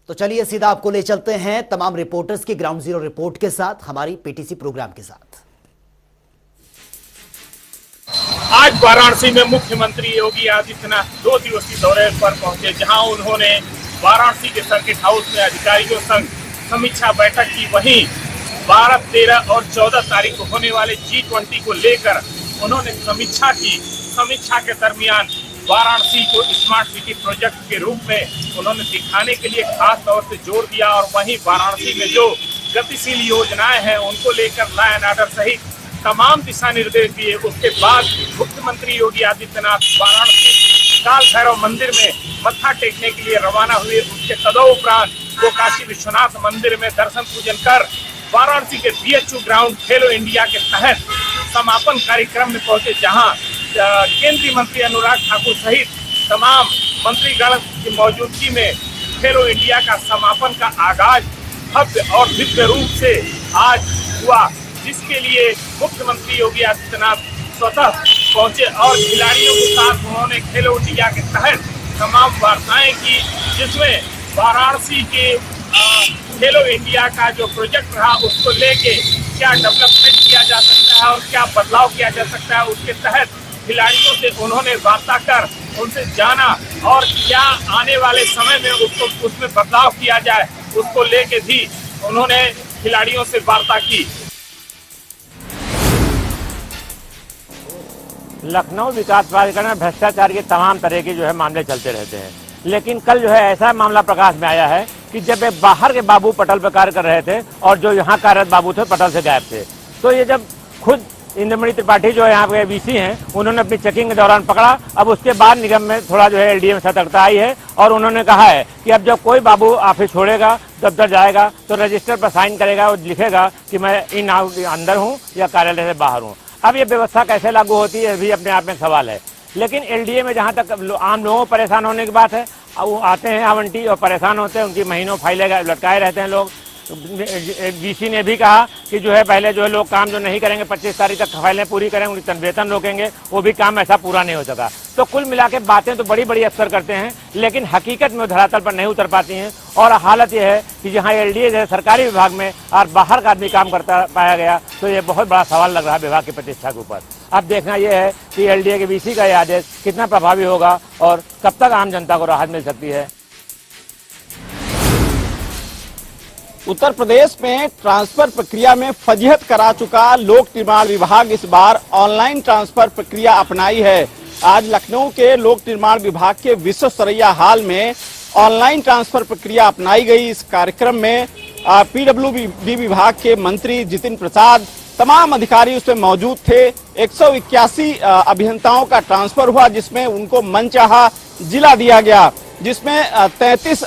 तो चलिए सीधा आपको ले चलते हैं तमाम रिपोर्टर्स की ग्राउंड जीरो रिपोर्ट के साथ, हमारी पीटीसी प्रोग्राम के साथ। आज वाराणसी में मुख्यमंत्री योगी आदित्यनाथ 2 दिवसीय दौरे पर पहुंचे, जहां उन्होंने वाराणसी के सर्किट हाउस में अधिकारियों संग समीक्षा बैठक की। वहीं 12, 13 और 14 तारीख को होने वाले G20 को लेकर उन्होंने समीक्षा की। समीक्षा के दरमियान वाराणसी को स्मार्ट सिटी प्रोजेक्ट के रूप में उन्होंने दिखाने के लिए खास तौर से जोर दिया और वहीं वाराणसी में जो गतिशील योजनाएं हैं उनको लेकर लॉ एंड ऑर्डर सहित तमाम दिशा निर्देश दिए। उसके बाद मुख्यमंत्री योगी आदित्यनाथ वाराणसी काल भैरव मंदिर में मत्था टेकने के लिए रवाना हुए। उसके तदोपरांत वो काशी विश्वनाथ मंदिर में दर्शन पूजन कर वाराणसी के BHU ग्राउंड खेलो इंडिया के तहत समापन कार्यक्रम में पहुंचे, जहां केंद्रीय मंत्री अनुराग ठाकुर सहित तमाम मंत्रीगण की मौजूदगी में खेलो इंडिया का समापन का आगाज भव्य और दिव्य रूप से आज हुआ, जिसके लिए मुख्यमंत्री योगी आदित्यनाथ स्वतः पहुंचे और खिलाड़ियों के साथ उन्होंने खेलो इंडिया के तहत तमाम वार्ताएं की, जिसमें वाराणसी के खेलो इंडिया का जो प्रोजेक्ट रहा उसको लेके क्या डेवलपमेंट किया जा सकता है और क्या बदलाव किया जा सकता है, उसके तहत खिलाड़ियों से उन्होंने वार्ता कर उनसे जाना और क्या आने वाले समय में उसमें बदलाव किया जाए उसको लेके भी उन्होंने खिलाड़ियों से वार्ता की। लखनऊ विकास प्राधिकरण में भ्रष्टाचार के तमाम तरह के जो है मामले चलते रहते हैं, लेकिन कल जो है ऐसा मामला प्रकाश में आया है कि जब एक बाहर के बाबू पटल पर कार्य कर रहे थे और जो यहाँ कार्यरत बाबू थे पटल से गायब थे, तो ये जब खुद इंद्रमणि त्रिपाठी जो यहाँ पे VC हैं उन्होंने अपनी चेकिंग के दौरान पकड़ा। अब उसके बाद निगम में थोड़ा जो है LDA में सतर्कता आई है और उन्होंने कहा है कि अब जब कोई बाबू ऑफिस छोड़ेगा, दफ्तर जाएगा तो रजिस्टर पर साइन करेगा और लिखेगा कि मैं इन अंदर हूँ या कार्यालय से बाहर हूँ। अब ये व्यवस्था कैसे लागू होती है भी अपने आप में सवाल है, लेकिन LDA में जहाँ तक आम लोगों को परेशान होने की बात है, वो आते हैं आवंटी और परेशान होते हैं, उनकी महीनों फाइलें लटकाए रहते हैं लोग। VC ने भी कहा कि जो है पहले जो है लोग काम जो नहीं करेंगे 25 तारीख तक फाइलें पूरी करेंगे, उनकी वेतन रोकेंगे, वो भी काम ऐसा पूरा नहीं हो सका। तो कुल मिला के बातें तो बड़ी बड़ी अफसर करते हैं, लेकिन हकीकत में धरातल पर नहीं उतर पाती हैं। और हालत यह है कि जहाँ LDA जो है सरकारी विभाग में और बाहर का आदमी काम करता पाया गया, तो ये बहुत बड़ा सवाल लग रहा है विभाग की प्रतिष्ठा के ऊपर। अब देखना यह है कि LDA के VC का यह आदेश कितना प्रभावी होगा और कब तक आम जनता को राहत मिल सकती है। उत्तर प्रदेश में ट्रांसफर प्रक्रिया में फजीहत करा चुका लोक निर्माण विभाग इस बार ऑनलाइन ट्रांसफर प्रक्रिया अपनाई है। आज लखनऊ के लोक निर्माण विभाग के विश्वेश्वरैया हॉल में ऑनलाइन ट्रांसफर प्रक्रिया अपनाई गई। इस कार्यक्रम में PWD विभाग के मंत्री जितिन प्रसाद, तमाम अधिकारी उसमें मौजूद थे। 181 अभियंताओं का ट्रांसफर हुआ, जिसमें उनको मनचाहा जिला दिया गया, जिसमें 33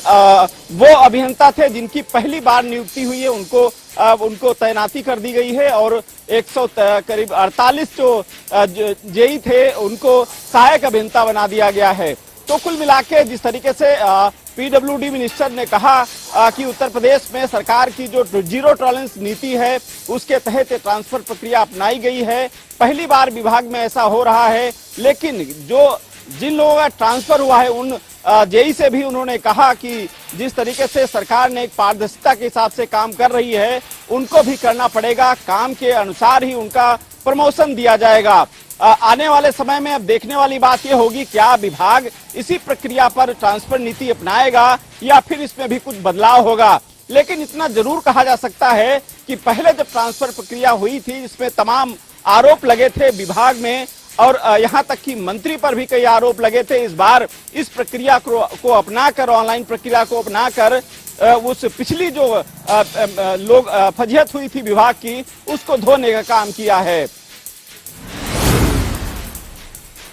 वो अभियंता थे जिनकी पहली बार नियुक्ति हुई है, उनको तैनाती कर दी गई है और 100 करीब 48 जो जेई थे उनको सहायक अभियंता बना दिया गया है। तो कुल मिलाके जिस तरीके से PWD मिनिस्टर ने कहा कि उत्तर प्रदेश में सरकार की जो जीरो टॉलरेंस नीति है उसके तहत ट्रांसफर प्रक्रिया अपनाई गई है। पहली बार विभाग में ऐसा हो रहा है, लेकिन जिन लोगों का ट्रांसफर हुआ है उन जेई से भी उन्होंने कहा कि जिस तरीके से सरकार ने एक पारदर्शिता के हिसाब से काम कर रही है, उनको भी करना पड़ेगा, काम के अनुसार ही उनका प्रमोशन दिया जाएगा। आने वाले समय में अब देखने वाली बात यह होगी क्या विभाग इसी प्रक्रिया पर ट्रांसफर नीति अपनाएगा या फिर इसमें भी कुछ बदलाव होगा। लेकिन इतना जरूर कहा जा सकता है कि पहले जब ट्रांसफर प्रक्रिया हुई थी इसमें तमाम आरोप लगे थे विभाग में और यहाँ तक कि मंत्री पर भी कई आरोप लगे थे। इस बार इस प्रक्रिया को अपनाकर, ऑनलाइन प्रक्रिया को अपनाकर उस पिछली जो लोग फजीहत हुई थी विभाग की, उसको धोने का काम किया है।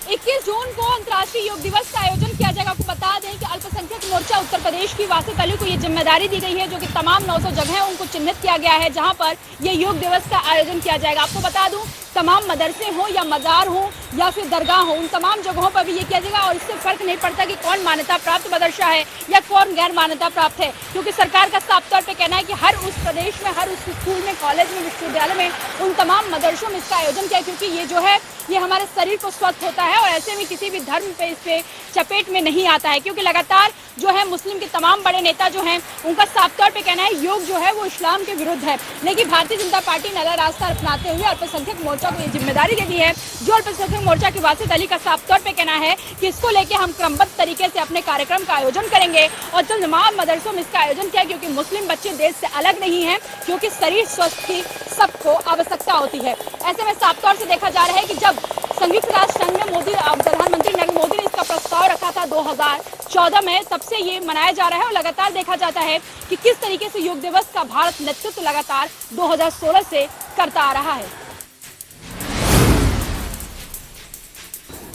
21 जून को अंतर्राष्ट्रीय योग दिवस का आयोजन किया जाएगा। आपको बता दें कि अल्पसंख्यक मोर्चा उत्तर प्रदेश की वासित अली को ये जिम्मेदारी दी गई है, जो कि तमाम 900 जगह है उनको चिन्हित किया गया है जहां पर ये योग दिवस का आयोजन किया जाएगा। आपको बता दूं तमाम मदरसे हो या मजार हो या फिर दरगाह हो, उन तमाम जगहों पर भी ये किया जाएगा और इससे फर्क नहीं पड़ता कि कौन मान्यता प्राप्त मदरसा है या कौन गैर मान्यता प्राप्त है, क्योंकि सरकार का साफ तौर पे कहना है कि हर उस प्रदेश में, हर उस स्कूल में, कॉलेज में, विश्वविद्यालय में, उन तमाम मदरसों में इसका आयोजन किया, क्योंकि ये जो है ये हमारे शरीर को स्वस्थ होता है और ऐसे में किसी भी धर्म पे इस पे चपेट में नहीं आता है, क्योंकि लगातार जो है मुस्लिम के तमाम बड़े नेता जो हैं उनका साफ तौर पे कहना है योग जो है वो इस्लाम के विरुद्ध है। लेकिन भारतीय जनता पार्टी ने अलग रास्ता अपनाते हुए अल्पसंख्यक मोर्चा को ये जिम्मेदारी दे दी है, जो अल्पसंख्यक मोर्चा के वासित अली का साफ तौर पे कहना है कि इसको लेके हम क्रमबद्ध तरीके से अपने कार्यक्रम का आयोजन करेंगे और तमाम मदरसों में इसका आयोजन किया, क्योंकि मुस्लिम बच्चे देश से अलग नहीं है, क्योंकि शरीर स्वस्थ की सबको आवश्यकता होती है। ऐसे में साफ तौर से देखा जा रहा है कि जब संयुक्त राष्ट्र संघ में प्रधानमंत्री नरेंद्र मोदी ने इसका प्रस्ताव रखा था 2014 में, तब से ये मनाया जा रहा है और लगातार देखा जाता है कि किस तरीके से योग दिवस का भारत नेतृत्व लगातार 2016 से करता आ रहा है।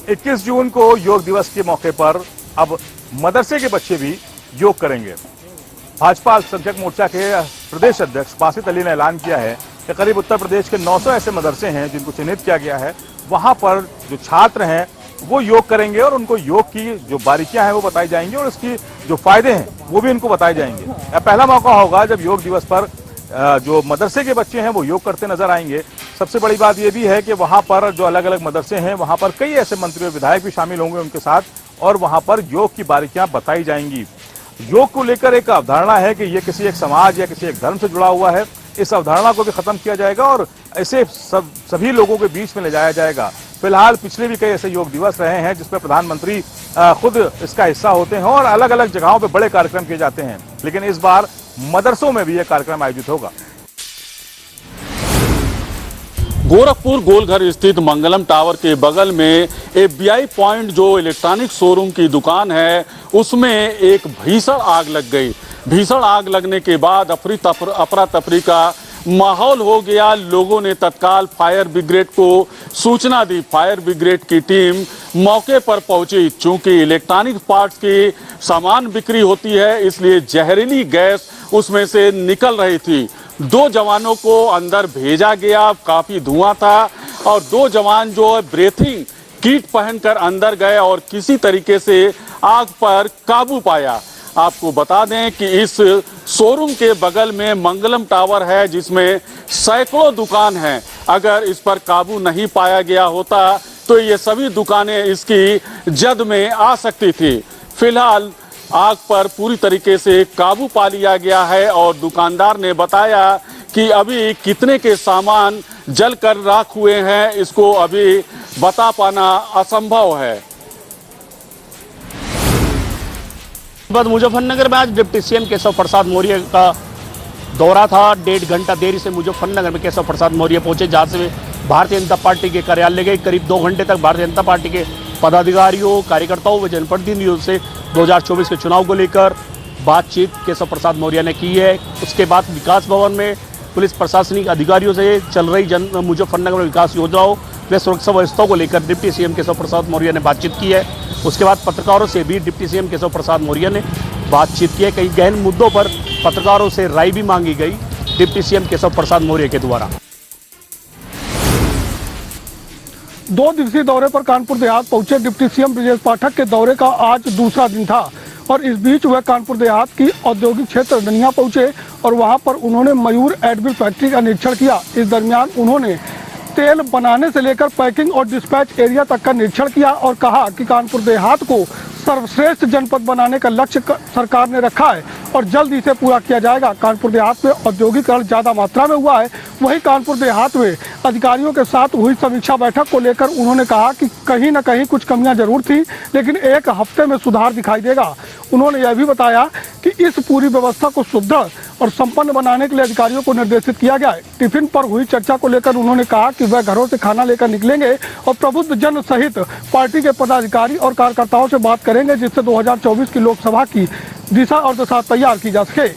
21 जून को योग दिवस के मौके पर अब मदरसे के बच्चे भी योग करेंगे। भाजपा अल्पसंख्यक मोर्चा के प्रदेश अध्यक्ष बासित अली ने ऐलान किया है कि करीब उत्तर प्रदेश के 900 ऐसे मदरसे हैं जिनको चिन्हित किया गया है, वहां पर जो छात्र हैं वो योग करेंगे और उनको योग की जो बारीकियां हैं वो बताई जाएंगी और उसकी जो फायदे हैं वो भी उनको बताए जाएंगे। यह पहला मौका होगा जब योग दिवस पर जो मदरसे के बच्चे हैं वो योग करते नजर आएंगे। सबसे बड़ी बात यह भी है कि वहां पर जो अलग अलग मदरसे हैं वहां पर कई ऐसे मंत्री और विधायक भी शामिल होंगे उनके साथ, और वहां पर योग की बारीकियां बताई जाएंगी। योग को लेकर एक अवधारणा है कि ये किसी एक समाज या किसी एक धर्म से जुड़ा हुआ है, इस अवधारणा को भी खत्म किया जाएगा और ऐसे सभी लोगों के बीच में ले जाया जाएगा। फिलहाल पिछले भी कई ऐसे योग दिवस रहे हैं जिसमें प्रधानमंत्री खुद इसका हिस्सा होते हैं और अलग अलग जगहों पर बड़े कार्यक्रम किए जाते हैं, लेकिन इस बार मदरसों में भी यह कार्यक्रम आयोजित होगा। गोरखपुर गोलघर स्थित मंगलम टावर के बगल में FBI पॉइंट जो इलेक्ट्रॉनिक शोरूम की दुकान है उसमें एक भीषण आग लग गई। भीषण आग लगने के बाद अफरा तफरी का माहौल हो गया। लोगों ने तत्काल फायर ब्रिगेड को सूचना दी। फायर ब्रिगेड की टीम मौके पर पहुंची। चूंकि इलेक्ट्रॉनिक पार्ट्स की सामान बिक्री होती है इसलिए जहरीली गैस उसमें से निकल रही थी। 2 जवानों को अंदर भेजा गया, काफी धुआं था और 2 जवान जो है ब्रीथिंग किट पहनकर अंदर गए और किसी तरीके से आग पर काबू पाया। आपको बता दें कि इस शोरूम के बगल में मंगलम टावर है जिसमें सैकड़ों दुकान हैं। अगर इस पर काबू नहीं पाया गया होता तो ये सभी दुकानें इसकी जद में आ सकती थी। फिलहाल आग पर पूरी तरीके से काबू पा लिया गया है और दुकानदार ने बताया कि अभी कितने के सामान जलकर राख हुए हैं इसको अभी बता पाना असंभव है। मुजफ्फरनगर में आज डिप्टी सीएम केशव प्रसाद मौर्य का दौरा था। 1.5 घंटा देरी से मुजफ्फरनगर में केशव प्रसाद मौर्य पहुंचे, जहां से भारतीय जनता पार्टी के कार्यालय गए। करीब 2 घंटे तक भारतीय जनता पार्टी के पदाधिकारियों, कार्यकर्ताओं व जनप्रतिनिधियों से 2024 के चुनाव को लेकर बातचीत केशव प्रसाद मौर्य ने की है। उसके बाद विकास भवन में पुलिस प्रशासनिक अधिकारियों से चल रही मुजफ्फरनगर में विकास योजनाओं व सुरक्षा व्यवस्था को लेकर डिप्टी सीएम केशव प्रसाद मौर्य ने बातचीत की है। उसके बाद पत्रकारों से भी डिप्टी सीएम केशव प्रसाद मौर्य ने बातचीत की है। कई गहन मुद्दों पर पत्रकारों से राय भी मांगी गई डिप्टी सीएम केशव प्रसाद मौर्य के द्वारा। 2 दिवसीय दौरे पर कानपुर देहात पहुंचे डिप्टी सीएम ब्रजेश पाठक के दौरे का आज दूसरा दिन था और इस बीच वह कानपुर देहात की औद्योगिक क्षेत्र दनिया पहुंचे और वहां पर उन्होंने मयूर एडबिल फैक्ट्री का निरीक्षण किया। इस दरमियान उन्होंने तेल बनाने से लेकर पैकिंग और डिस्पैच एरिया तक का निरीक्षण किया और कहा कि कानपुर देहात को सर्वश्रेष्ठ जनपद बनाने का लक्ष्य सरकार ने रखा है और जल्द इसे पूरा किया जाएगा। कानपुर देहात में औद्योगिकरण ज्यादा मात्रा में हुआ है। वहीं कानपुर देहात में अधिकारियों के साथ हुई समीक्षा बैठक को लेकर उन्होंने कहा कि कहीं न कहीं कुछ कमियां जरूर थी, लेकिन 1 हफ्ते में सुधार दिखाई देगा। उन्होंने यह भी बताया कि इस पूरी व्यवस्था को सुदृढ़ और संपन्न बनाने के लिए अधिकारियों को निर्देशित किया गया है। टिफिन पर हुई चर्चा को लेकर उन्होंने कहा कि वह घरों से खाना लेकर निकलेंगे और प्रबुद्ध जन सहित पार्टी के पदाधिकारी और कार्यकर्ताओं से बात करेंगे, जिससे 2024 की लोकसभा की दिशा और दशा तैयार की जा सके।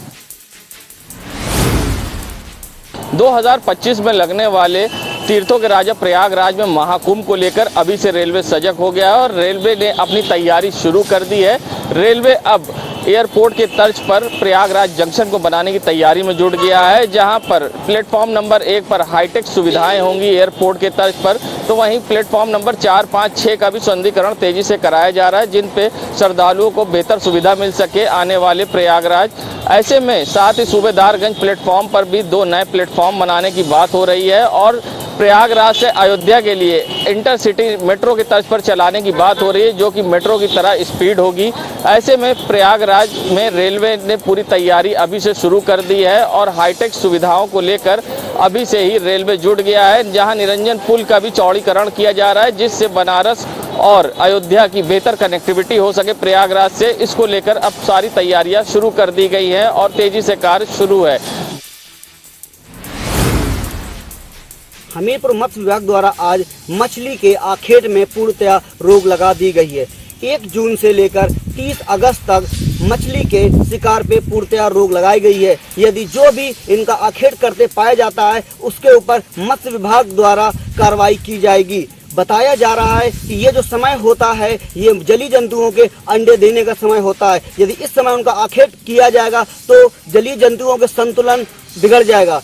2025 में लगने वाले तीर्थों के राजा प्रयागराज में महाकुंभ को लेकर अभी से रेलवे सजग हो गया है और रेलवे ने अपनी तैयारी शुरू कर दी है। रेलवे अब एयरपोर्ट के तर्ज पर प्रयागराज जंक्शन को बनाने की तैयारी में जुट गया है, जहां पर प्लेटफॉर्म नंबर 1 पर हाईटेक सुविधाएं होंगी एयरपोर्ट के तर्ज पर, तो वहीं प्लेटफॉर्म नंबर 4, 5, 6 का भी सौंदर्यीकरण तेजी से कराया जा रहा है, जिन पे श्रद्धालुओं को बेहतर सुविधा मिल सके आने वाले प्रयागराज। ऐसे में साथ ही सूबेदारगंज प्लेटफॉर्म पर भी 2 नए प्लेटफॉर्म बनाने की बात हो रही है और प्रयागराज से अयोध्या के लिए इंटरसिटी मेट्रो की तर्ज पर चलाने की बात हो रही है, जो कि मेट्रो की तरह स्पीड होगी। ऐसे में प्रयागराज में रेलवे ने पूरी तैयारी अभी से शुरू कर दी है और हाईटेक सुविधाओं को लेकर अभी से ही रेलवे जुट गया है, जहां निरंजन पुल का भी चौड़ीकरण किया जा रहा है, जिससे बनारस और अयोध्या की बेहतर कनेक्टिविटी हो सके प्रयागराज से। इसको लेकर अब सारी तैयारियां शुरू कर दी गई हैं और तेजी से कार्य शुरू है। हमीरपुर मत्स्य विभाग द्वारा आज मछली के आखेट में पूर्णतया रोक लगा दी गई है। 1 जून से लेकर 30 अगस्त तक मछली के शिकार पे पूर्णतया रोक लगाई गई है। यदि जो भी इनका आखेट करते पाया जाता है उसके ऊपर मत्स्य विभाग द्वारा कार्रवाई की जाएगी। बताया जा रहा है कि ये जो समय होता है ये जलीय जंतुओं के अंडे देने का समय होता है। यदि इस समय उनका आखेट किया जाएगा तो जलीय जंतुओं के संतुलन बिगड़ जाएगा।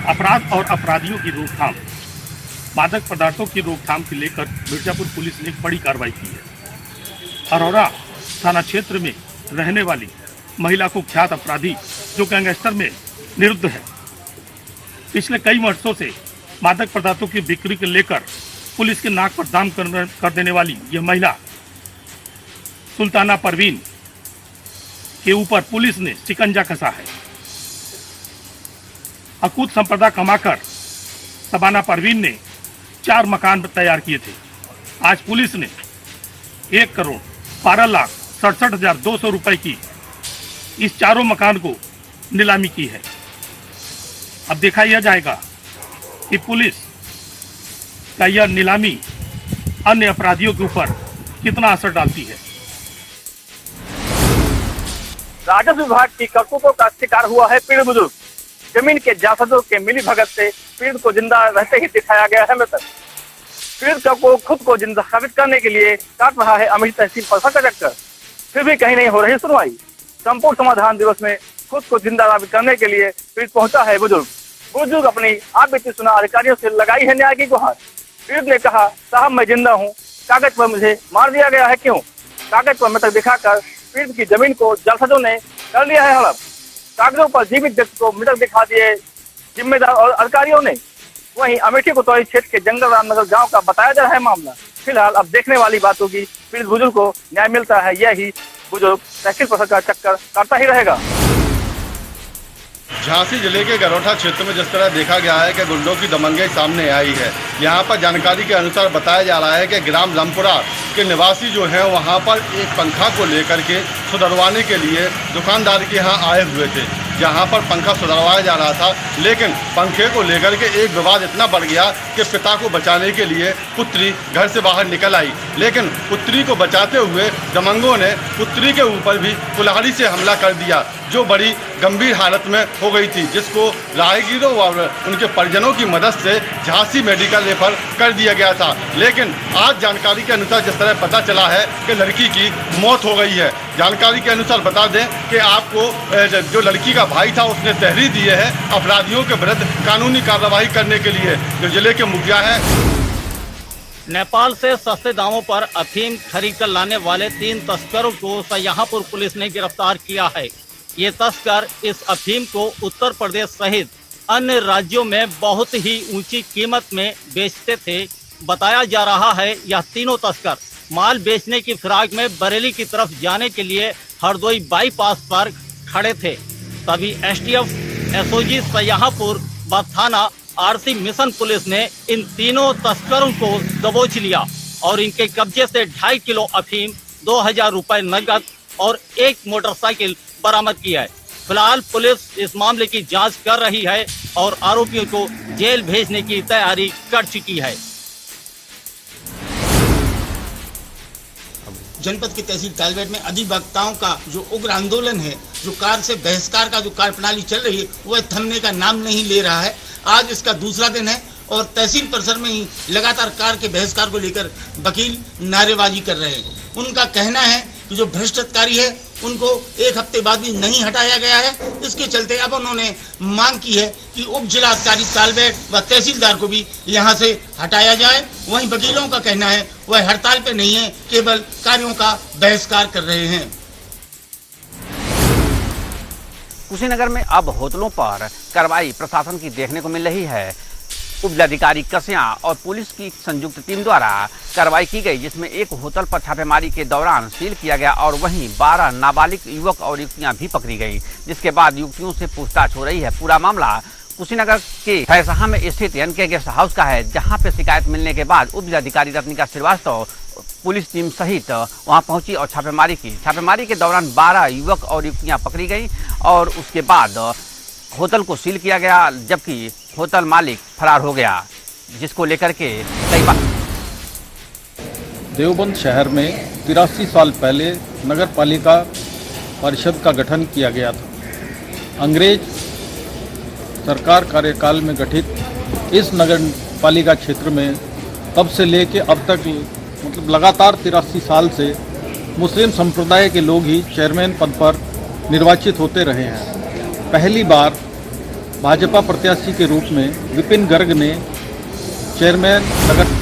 अपराध और अपराधियों की रोकथाम, मादक पदार्थों की रोकथाम को लेकर मिर्जापुर पुलिस ने एक बड़ी कार्रवाई की है। अरोरा थाना क्षेत्र में रहने वाली महिला कुख्यात अपराधी जो गैंगस्टर में निरुद्ध है, पिछले कई वर्षों से मादक पदार्थों की बिक्री को लेकर पुलिस के नाक पर दाम कर देने वाली यह महिला सुल्ताना परवीन के ऊपर पुलिस ने शिकंजा कसा है। अकूत संपदा कमाकर शबाना परवीन ने 4 मकान तैयार किए थे। आज पुलिस ने 1,12,67,200 रुपए की इस चारों मकान को नीलामी की है। अब देखा यह जाएगा कि पुलिस का यह नीलामी अन्य अपराधियों के ऊपर कितना असर डालती है। राजस्व विभाग की करतूतों का शिकार हुआ है पीड़ित बुजुर्ग। जमीन के जायदादों के मिली भगत से पीड़ित को जिंदा रहते ही दिखाया गया है मृतक। पीड़ित को खुद को जिंदा साबित करने के लिए काट रहा है अमेठी तहसील प्रशासन का चक्कर, फिर भी कहीं नहीं हो रही सुनवाई। संपूर्ण समाधान दिवस में खुद को जिंदा साबित करने के लिए पीड़ित पहुंचा है बुजुर्ग अपनी आप बीती सुना अधिकारियों से लगाई है न्याय की गुहार। पीड़ित ने कहा, साहब मैं जिंदा हूँ, कागज पर मुझे मार दिया गया है क्यों? कागज पर मृतक दिखाकर पीड़ित की जमीन को जालसाजों ने कर लिया है हड़प। कागजों पर जीवित व्यक्ति को मृतक दिखा दिए जिम्मेदार और अधिकारियों ने। वहीं अमेठी कोतवाली क्षेत्र के जंगल रामनगर गांव का बताया जा रहा है मामला। फिलहाल अब देखने वाली बात होगी पीड़ित बुजुर्ग को न्याय मिलता है, यही बुजुर्ग तहसील प्रशासन का चक्कर काटता ही रहेगा। झांसी जिले के गरोठा क्षेत्र में जिस तरह देखा गया है कि गुंडों की दमंगई सामने आई है। यहाँ पर जानकारी के अनुसार बताया जा रहा है कि ग्राम लमपुरा के निवासी जो हैं वहाँ पर एक पंखा को लेकर के सुधरवाने के लिए दुकानदार के यहाँ आए हुए थे, जहाँ पर पंखा सुधरवाया जा रहा था। लेकिन पंखे को लेकर के एक विवाद इतना बढ़ गया कि पिता को बचाने के लिए पुत्री घर से बाहर निकल आई, लेकिन पुत्री को बचाते हुए दमंगों ने पुत्री के ऊपर भी कुल्हाड़ी से हमला कर दिया, जो बड़ी गंभीर हालत में हो गई थी, जिसको राहगीरों और उनके परिजनों की मदद से झांसी मेडिकल रेफर कर दिया गया था। लेकिन आज जानकारी के अनुसार जिस तरह पता चला है कि लड़की की मौत हो गई है। जानकारी के अनुसार बता दें कि आपको जो लड़की का भाई था उसने तहरीर दी है अपराधियों के विरुद्ध कानूनी कार्रवाई करने के लिए। जो जिले के मुखिया है, नेपाल से सस्ते दामों पर अफीम खरीद कर लाने वाले 3 तस्करों को सयाहपुर पुलिस ने गिरफ्तार किया है। ये तस्कर इस अफीम को उत्तर प्रदेश सहित अन्य राज्यों में बहुत ही ऊंची कीमत में बेचते थे। बताया जा रहा है यह तीनों तस्कर माल बेचने की फिराक में बरेली की तरफ जाने के लिए हरदोई बाईपास पर खड़े थे। तभी एसटीएफ एसओजी सयाहपुर व थाना आरसी मिशन पुलिस ने इन तीनों तस्करों को दबोच लिया और इनके कब्जे से 2.5 किलो अफीम, 2000 रुपए नकद और 1 मोटरसाइकिल बरामद किया है। फिलहाल पुलिस इस मामले की जांच कर रही है और आरोपियों को जेल भेजने की तैयारी कर चुकी है। जनपद की तहसील तालबेट में अधिवक्ताओं का जो उग्र आंदोलन है, जो कार से बहिष्कार का जो कार्यप्रणाली चल रही है, वह थमने का नाम नहीं ले रहा है। आज इसका दूसरा दिन है और तहसील परिसर में ही लगातार कार के बहिष्कार को लेकर वकील नारेबाजी कर रहे हैं। उनका कहना है कि जो भ्रष्टाचारी है उनको 1 हफ्ते बाद भी नहीं हटाया गया है। इसके चलते अब उन्होंने मांग की है कि उप जिलाधिकारी तालबेट व तहसीलदार को भी यहां से हटाया जाए। वहीं वकीलों का कहना है वह हड़ताल पे नहीं है, केवल कार्यों का बहिष्कार कर रहे हैं। कुशीनगर में अब होटलों पर कार्रवाई प्रशासन की देखने को मिल रही है। उपजिलाधिकारी कसिया और पुलिस की संयुक्त टीम द्वारा कार्रवाई की गई, जिसमें एक होटल पर छापेमारी के दौरान सील किया गया और वहीं 12 नाबालिग युवक और युवतियां भी पकड़ी गई, जिसके बाद युवतियों से पूछताछ हो रही है। पूरा मामला कुशीनगर के फैसहा में स्थित एनके गेस्ट हाउस का है, जहां पे शिकायत मिलने के बाद उपजिलाधिकारी रत्निका श्रीवास्तव पुलिस टीम सहित वहां पहुंची और छापेमारी की। छापेमारी के दौरान 12 युवक और युवतियां पकड़ी गई और उसके बाद होटल को सील किया गया, जबकि होटल मालिक फरार हो गया, जिसको लेकर के कई बार देवबंद शहर में 83 साल पहले नगर पालिका परिषद का गठन किया गया था। अंग्रेज सरकार कार्यकाल में गठित इस नगर पालिका क्षेत्र में तब से लेके अब तक मतलब लगातार 83 साल से मुस्लिम संप्रदाय के लोग ही चेयरमैन पद पर निर्वाचित होते रहे हैं। पहली बार भाजपा प्रत्याशी के रूप में विपिन गर्ग ने चेयरमैन नगर।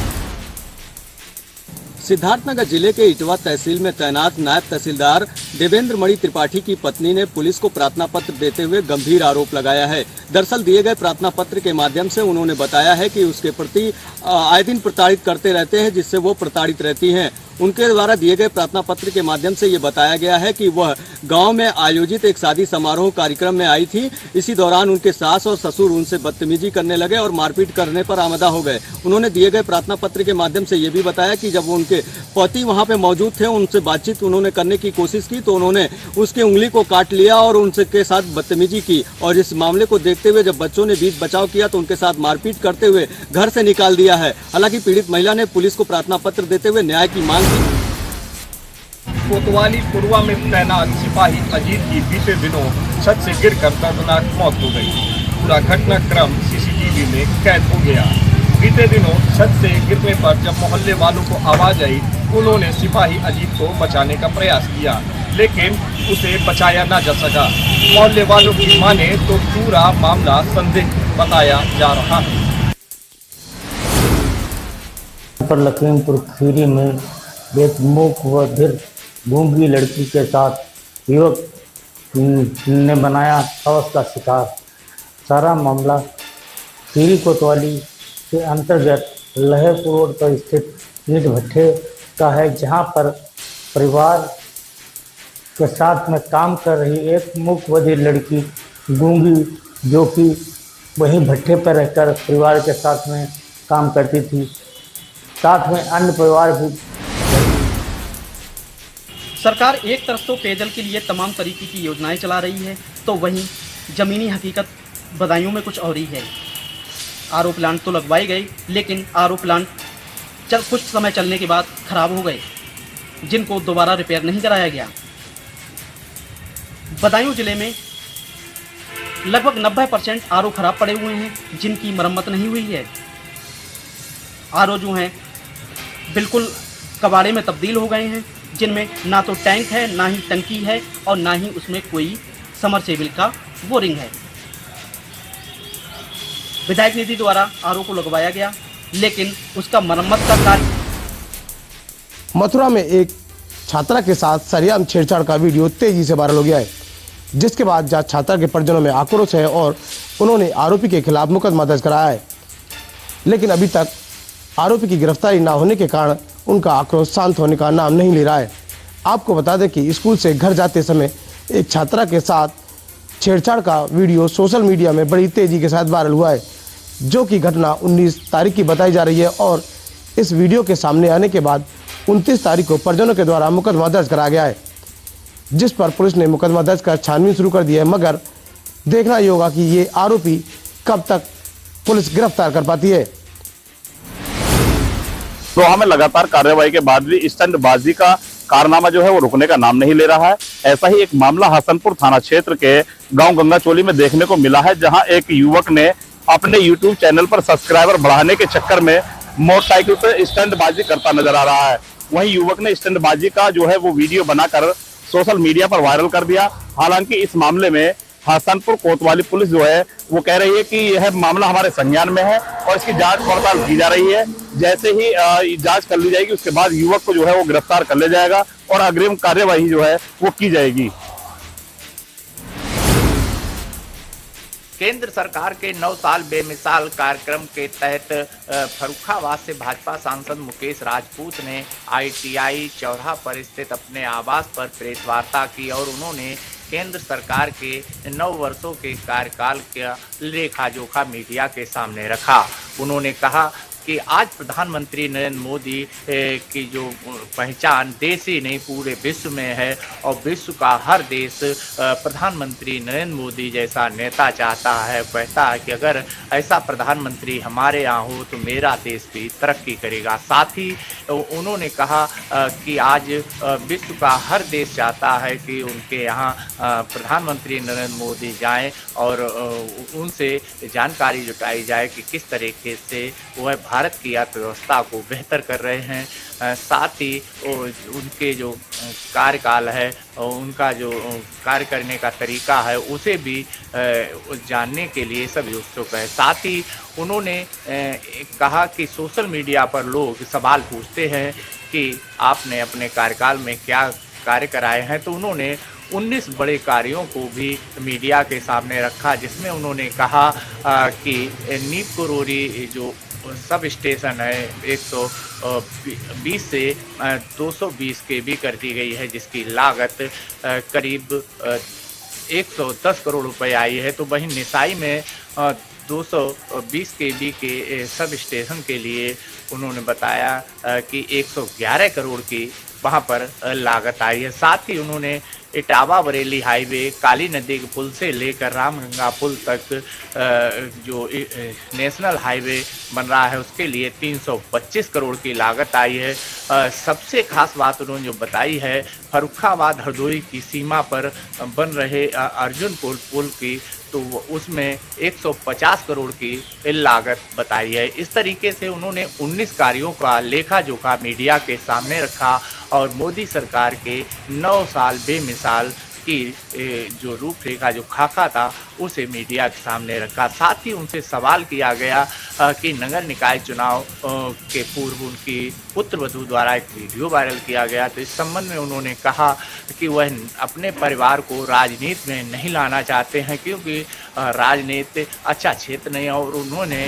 सिद्धार्थनगर जिले के इटवा तहसील में तैनात नायब तहसीलदार देवेंद्र मणि त्रिपाठी की पत्नी ने पुलिस को प्रार्थना पत्र देते हुए गंभीर आरोप लगाया है। दरअसल दिए गए प्रार्थना पत्र के माध्यम से उन्होंने बताया है कि उसके प्रति आए दिन प्रताड़ित करते रहते हैं, जिससे वो प्रताड़ित रहती हैं। उनके द्वारा दिए गए प्रार्थना पत्र के माध्यम से ये बताया गया है कि वह गांव में आयोजित एक शादी समारोह कार्यक्रम में आई थी। इसी दौरान उनके सास और ससुर उनसे बदतमीजी करने लगे और मारपीट करने पर आमदा हो गए। उन्होंने दिए गए प्रार्थना पत्र के माध्यम से ये भी बताया कि जब उनके पति वहां पे मौजूद थे, उनसे बातचीत उन्होंने करने की कोशिश की तो उन्होंने उसके उंगली को काट लिया और उनसे के साथ बदतमीजी की। और इस मामले को देखते हुए जब बच्चों ने बीच बचाव किया तो उनके साथ मारपीट करते हुए घर से निकाल दिया है। हालांकि पीड़ित महिला ने पुलिस को प्रार्थना पत्र देते हुए न्याय की मांग की। कोतवाली पुरवा में तैनात सिपाही अजीत की बीते दिनों छत से गिरकर दर्दनाक मौत हो गई। पूरा घटनाक्रम सीसीटीवी में कैद हो गया। बीते दिनों छत से गिरने पर जब मोहल्ले वालों को आवाज आई, उन्होंने सिपाही अजीत को बचाने का प्रयास किया, लेकिन उसे बचाया ना जा सका। मोहल्ले वालों की माने तो पूरा मामला संदिग्ध बताया जा रहा है। लखीमपुर खीरी में बेमूक व धीर गूंगी लड़की के साथ युवक ने बनाया हवस का शिकार। सारा मामला खीरी कोतवाली के अंतर्गत लहेपुर रोड पर स्थित ईंट भट्ठे का है, जहां पर परिवार के साथ में काम कर रही एक मूक बधिर लड़की गूंगी, जो कि वहीं भट्ठे पर रहकर परिवार के साथ में काम करती थी। साथ में अन्य परिवार भी। सरकार एक तरफ तो पेयजल के लिए तमाम तरीके की योजनाएं चला रही है, तो वहीं ज़मीनी हकीकत बदायूं में कुछ और ही है। आरओ प्लांट तो लगवाए गए, लेकिन आरओ प्लांट कुछ समय चलने के बाद ख़राब हो गए, जिनको दोबारा रिपेयर नहीं कराया गया। बदायूं जिले में लगभग 90% आरओ ख़राब पड़े हुए हैं, जिनकी मरम्मत नहीं हुई है। आरओ जो हैं बिल्कुल कबाड़े में तब्दील हो गए हैं, जिनमें ना तो टैंक है, ना ही टंकी है और ना ही उसमें कोई समरसेबल का बोरिंग है। विधायक निधि द्वारा आरओ को लगवाया गया, लेकिन उसका मरम्मत का कार्य। मथुरा में एक छात्रा के साथ सरेआम छेड़छाड़ का वीडियो तेजी से वायरल हो गया है, जिसके बाद जहां छात्रा के परिजनों में आक्रोश है और उन्होंने आरोपी के खिलाफ मुकदमा दर्ज कराया है, लेकिन अभी तक आरोपी की गिरफ्तारी न होने के कारण उनका आक्रोश शांत होने का नाम नहीं ले रहा है। आपको बता दें कि स्कूल से घर जाते समय एक छात्रा के साथ छेड़छाड़ का वीडियो सोशल मीडिया में बड़ी तेजी के साथ वायरल हुआ है, जो कि घटना 19 तारीख की बताई जा रही है। और इस वीडियो के सामने आने के बाद 29 तारीख को परिजनों के द्वारा मुकदमा दर्ज कराया गया है, जिस पर पुलिस ने मुकदमा दर्ज कर छानबीन शुरू कर दी है। मगर देखना ही होगा कि ये आरोपी कब तक पुलिस गिरफ्तार कर पाती है। तो हमें लगातार कार्रवाई के बाद भी स्टंटबाजी का कारनामा जो है वो रुकने का नाम नहीं ले रहा है। ऐसा ही एक मामला हसनपुर थाना क्षेत्र के गांव गंगाचोली में देखने को मिला है, जहां एक युवक ने अपने YouTube चैनल पर सब्सक्राइबर बढ़ाने के चक्कर में मोटरसाइकिल पर स्टंटबाजी करता नजर आ रहा है। वहीं युवक ने स्टंटबाजी का जो है वो वीडियो बनाकर सोशल मीडिया पर वायरल कर दिया। हालांकि इस मामले में हसनपुर कोतवाली पुलिस जो है वो कह रही है कि यह मामला हमारे संज्ञान में है और इसकी जांच पड़ताल की जा रही है। जैसे ही जांच कर ली जाएगी, उसके बाद युवक को जो है वो गिरफ्तार कर लिया जाएगा और अग्रिम कार्यवाही जो है वो की जाएगी। केंद्र सरकार के 9 साल बेमिसाल कार्यक्रम के तहत फर्रुखाबाद से भाजपा सांसद मुकेश राजपूत ने ITI चौराहा पर स्थित अपने आवास पर प्रेस वार्ता की और उन्होंने केंद्र सरकार के 9 वर्षों के कार्यकाल का लेखा जोखा मीडिया के सामने रखा। उन्होंने कहा कि आज प्रधानमंत्री नरेंद्र मोदी की जो पहचान देश ही नहीं पूरे विश्व में है और विश्व का हर देश प्रधानमंत्री नरेंद्र मोदी जैसा नेता चाहता है, कहता है कि अगर ऐसा प्रधानमंत्री हमारे यहाँ हो तो मेरा देश भी तरक्की करेगा। साथ ही उन्होंने कहा कि आज विश्व का हर देश चाहता है कि उनके यहाँ प्रधानमंत्री नरेंद्र मोदी जाएं और उनसे जानकारी जुटाई जाए कि किस तरीके से वह भारत की अर्थव्यवस्था को बेहतर कर रहे हैं। साथ ही उनके जो कार्यकाल है और उनका जो कार्य करने का तरीका है उसे भी जानने के लिए सभी उत्सुक है। साथ ही उन्होंने कहा कि सोशल मीडिया पर लोग सवाल पूछते हैं कि आपने अपने कार्यकाल में क्या कार्य कराए हैं, तो उन्होंने 19 बड़े कार्यों को भी मीडिया के सामने रखा, जिसमें उन्होंने कहा कि नीप कुरोरी जो सब स्टेशन है 120 से 220 kV कर दी गई है, जिसकी लागत करीब 110 करोड़ रुपए आई है। तो वहीं निसाई में 220 kV के सब स्टेशन के लिए उन्होंने बताया कि 111 करोड़ की वहाँ पर लागत आई है। साथ ही उन्होंने इटावा बरेली हाईवे, काली नदी के पुल से लेकर रामगंगा पुल तक जो नेशनल हाईवे बन रहा है उसके लिए 325 करोड़ की लागत आई है। सबसे खास बात उन्होंने जो बताई है फर्रुखाबाद हरदोई की सीमा पर बन रहे अर्जुनपुर पुल की, तो उसमें 150 करोड़ की लागत बताई है। इस तरीके से उन्होंने 19 कार्यों का लेखा जोखा मीडिया के सामने रखा और मोदी सरकार के 9 साल बेमिसाल की जो रूपरेखा जो खाका था उसे मीडिया के सामने रखा। साथ ही उनसे सवाल किया गया कि नगर निकाय चुनाव के पूर्व उनकी पुत्रवधू द्वारा एक वीडियो वायरल किया गया, तो इस संबंध में उन्होंने कहा कि वह अपने परिवार को राजनीति में नहीं लाना चाहते हैं क्योंकि राजनीति अच्छा क्षेत्र नहीं है और उन्होंने